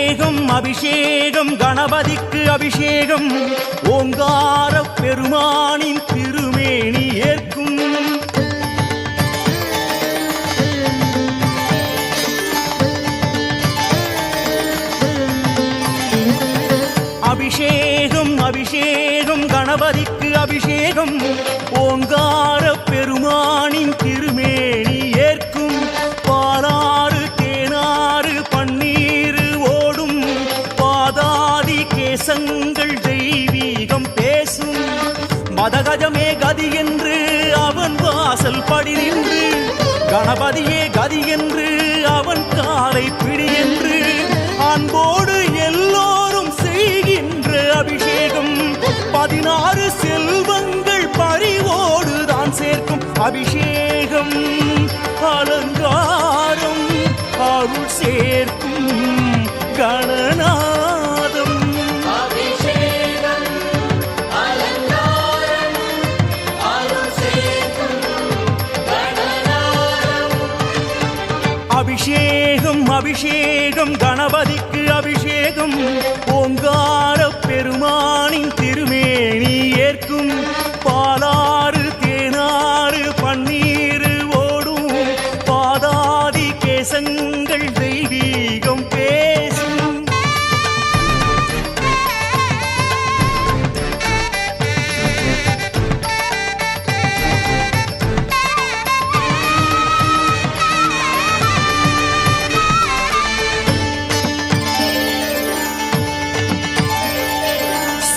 அபிஷேகம் அபிஷேகம் கணபதிக்கு அபிஷேகம் ஓங்கார பெருமானின் திருமேனி ஏற்கும். அபிஷேகம் அபிஷேகம் கணபதிக்கு அபிஷேகம் ஓங்கார பெருமானின் திருமேனி ஏற்கும். பாலாறு தேனாறு பன்னீர் ஓடும் பாதாதி கேசங்கள் தெய்வீகம் பேசும். மதகஜமே கதி என்று அவன் வாசல் படி நின்று கணபதியே கதி என்று அவன் காலை பிடி என்று அன்போடு எல்லோரும் செய்கின்ற அபிஷேகம் 16 செல்வங்கள் பறிவோடு தான் சேர்க்கும் அபிஷேகம். அலங்காரம் அருள் சேர்க்கும் கணநாதம். அபிஷேகம் அபிஷேகம் கணபதிக்கு அபிஷேகம் ஓங்கார பெருமானின் திருமேனி ஏற்கும். பாலாறு தேனாறு பன்னீர் ஓடும் பாதாதி கேசங்கள் தெய்வீகம் பேசும்.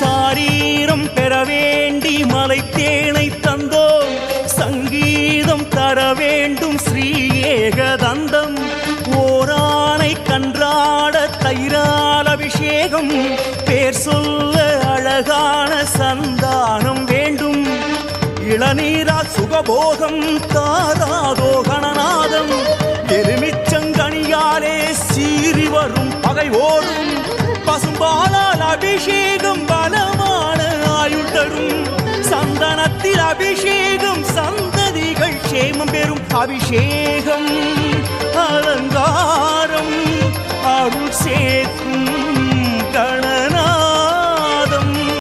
சாரீரம் பெற வேண்டி மலை தேனை தந்தோம். சங்கீதம் தர வேண்டும் ஸ்ரீ ஏகதந்தம். ஓரானை கன்றாட தயிரால் அபிஷேகம். பேர் சொல்ல அழகான சந்தானம் வேண்டும். இளநீரா சுகபோகம் தாராதோ கணநாதம். எலுமிச்சங்கனியாலே சீறி வரும் பகை ஓடும். பசும்பாலால் அபிஷேகம் பலமான ஆயுள் தரும். சந்தனத்தில் அபிஷேகம் சந்ததிகள் சேமம் பெறும் அபிஷேகம். அலங்காரம் அருள் சேர்க்கும்